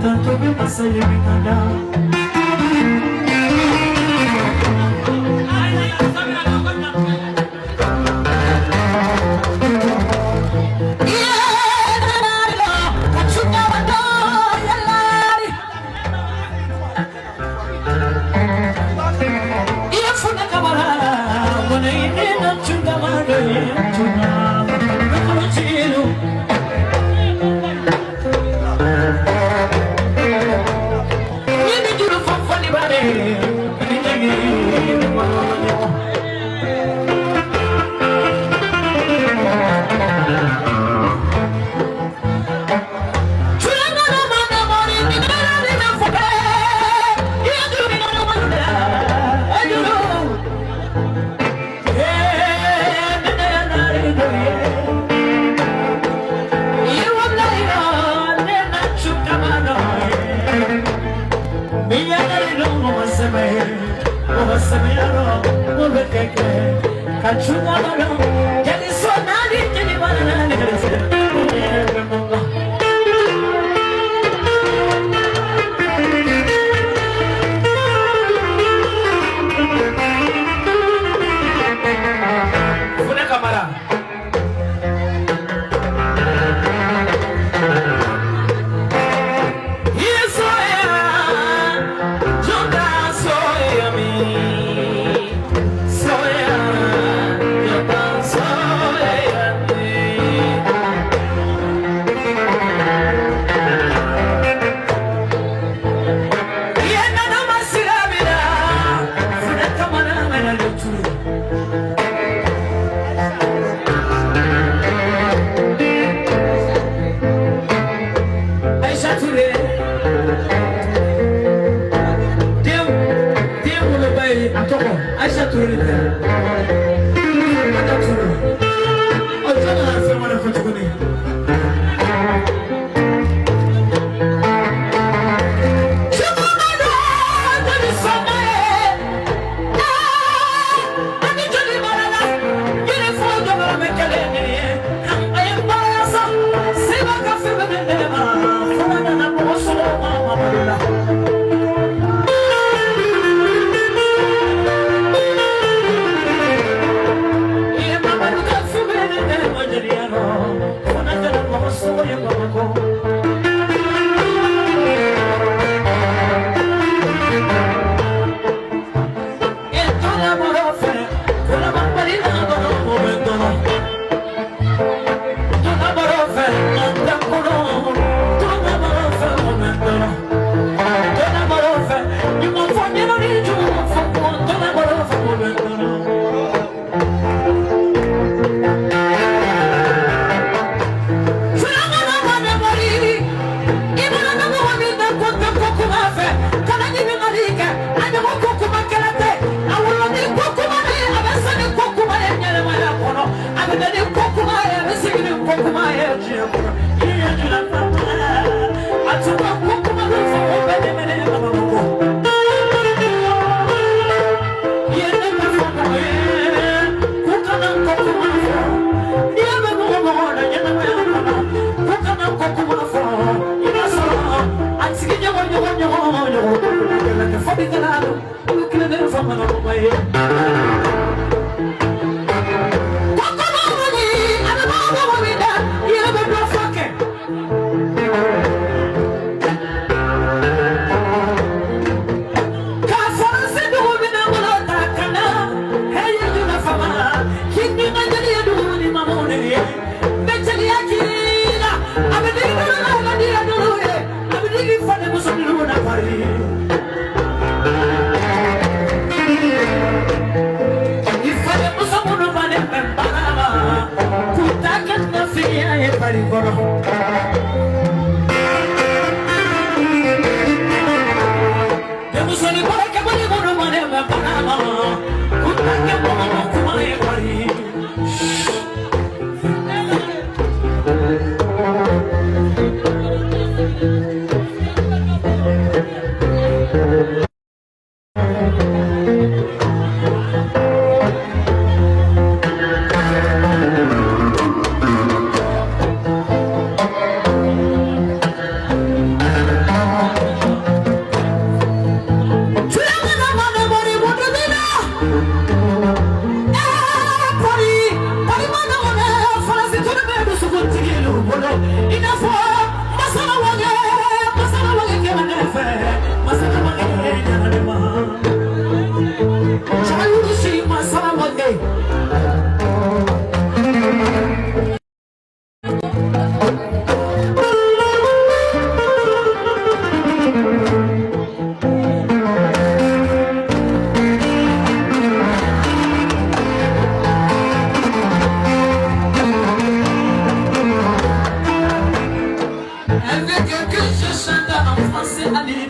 tanto me passa e me nada.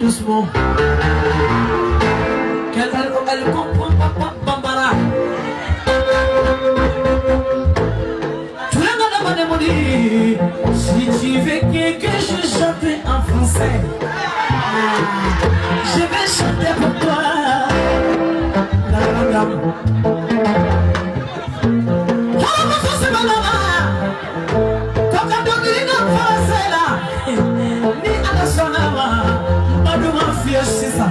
doucement. Elle comprend pas Bambara. Tu l'as demandé, si tu veux que je chante en français, je vais chanter pour toi. C'est ça.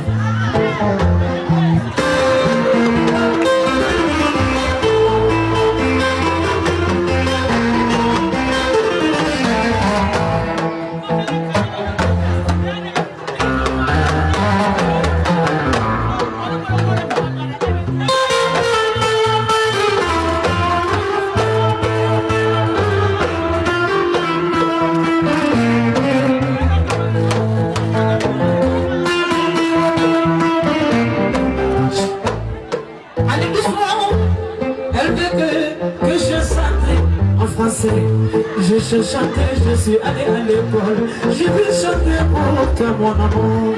Je chantais, je suis allé à l'école. Je vais chanter pour toi, mon amour.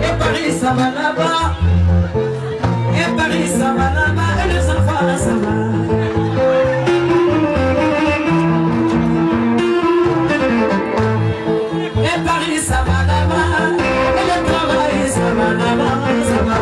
Et Paris, ça va là-bas. Et Paris, ça va là-bas. Et les enfants, ça va. Et Paris, ça va là-bas. Et le travail, ça va là-bas, ça va.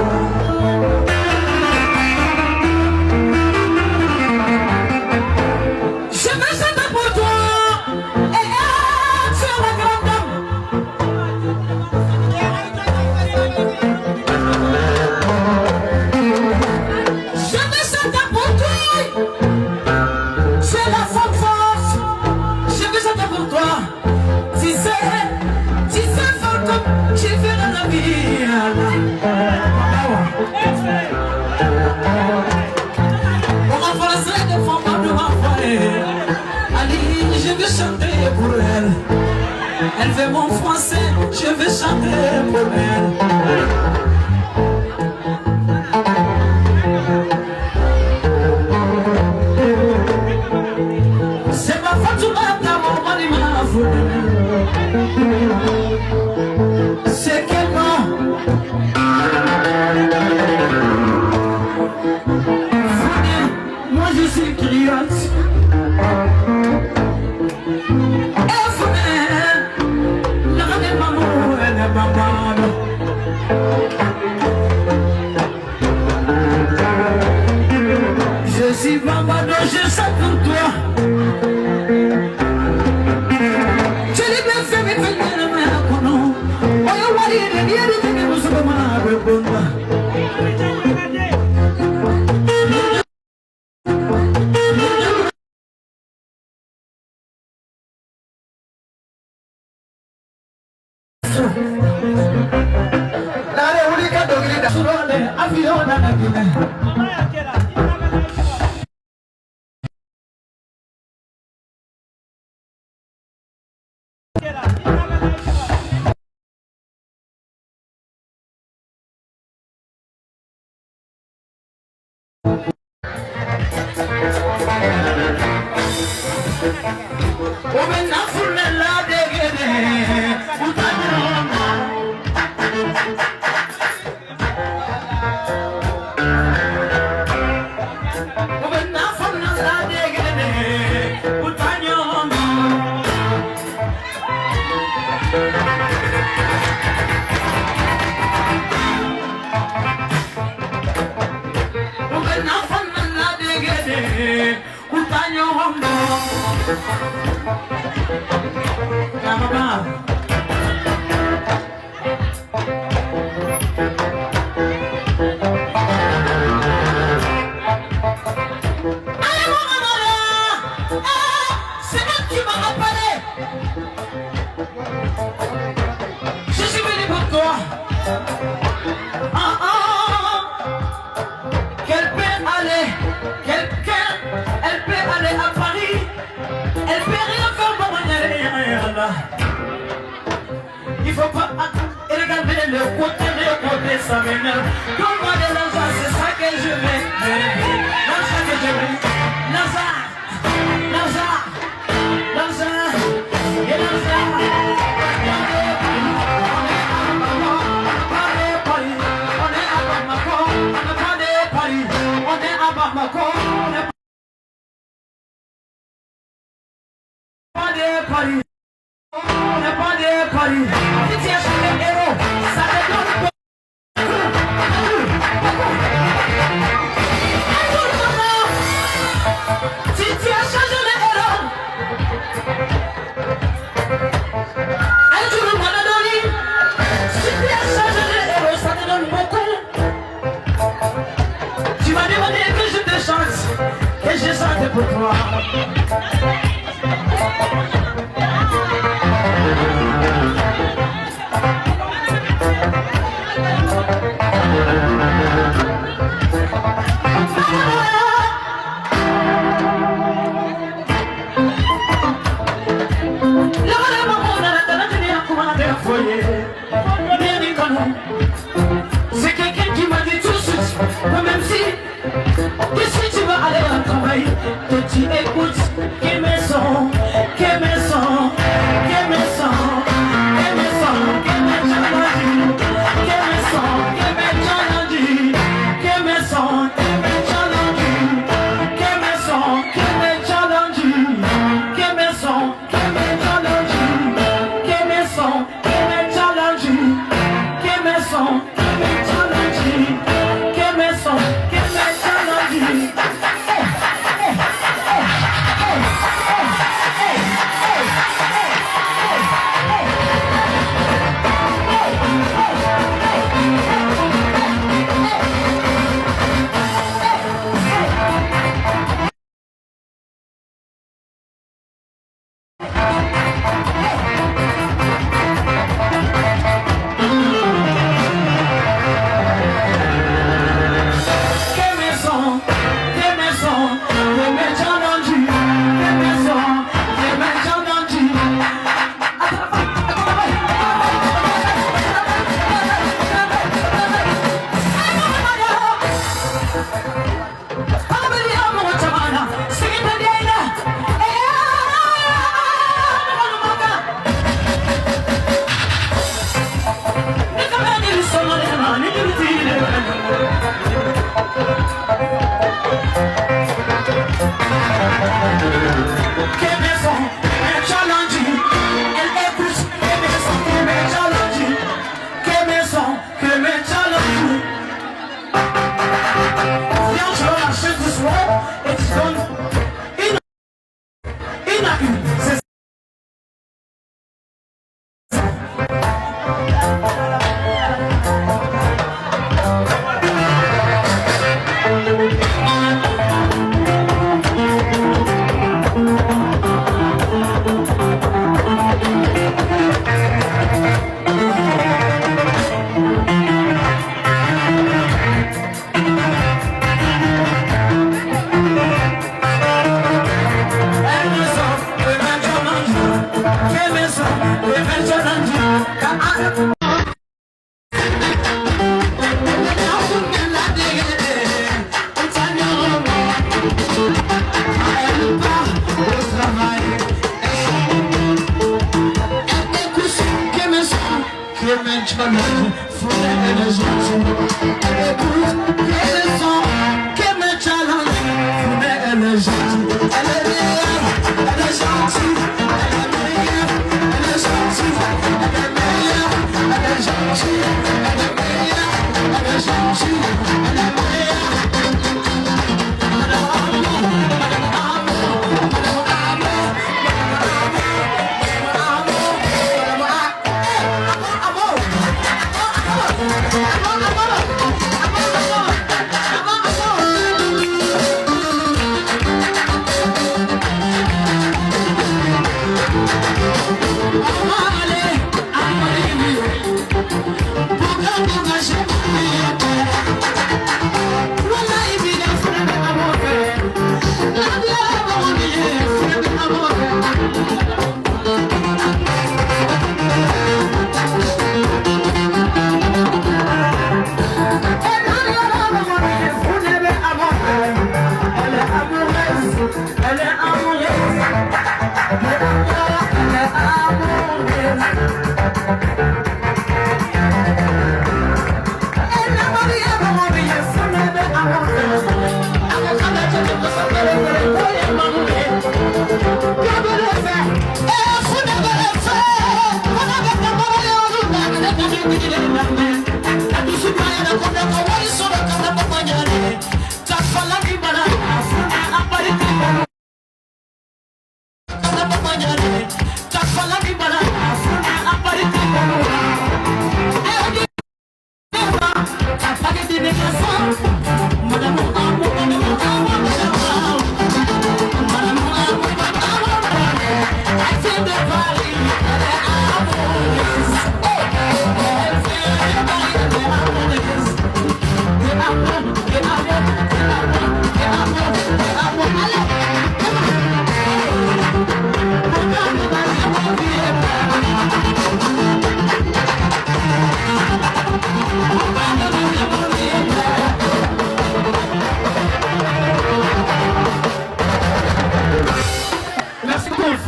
Elle veut mon français, je vais chanter pour elle. C'est ma Fatoumata, mon mari m'a voulu. C'est quel nom? Moi je suis griotte. Je suis Bambado, je chante pour toi. Je l'ai bien fait, mais fais bien le même pour nous. Oh, yo, wali, il y a des gens qui nous sont mal répondre. Il faut pas regarder le côté, ça m'énerve. Donne-moi de l'argent, c'est ça que je veux. L'argent que je veux. L'argent. est à Bamako, on n'est pas des Paris. On n'est pas des Paris. Si tu achètes des héros, ça te donne beaucoup. Si tu achètes des héros, un jour le monde a donné. Si tu achètes des héros, ça te donne beaucoup. Tu m'as demandé que je te chante, que je chante pour toi. C'est quelqu'un qui m'a dit tout de suite, même si tu vas aller au travail, que tu écoutes, que mes sons, que mes sons, que mes sons, que mes sons, que mes challenges, que mes sons, que mes challenges, que mes sons, que mes challenges, que mes sons, que mes challenges, que mes sons, que mes challenges, que mes sons, que mes challenges, que mes sons, que mes challenges, que mes sons, que mes challenges.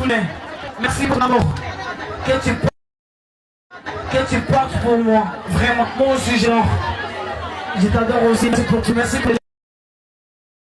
poulet. Merci pour l'amour que tu portes pour moi. Vraiment, moi aussi, genre, je t'adore aussi. Merci pour tout. Merci pour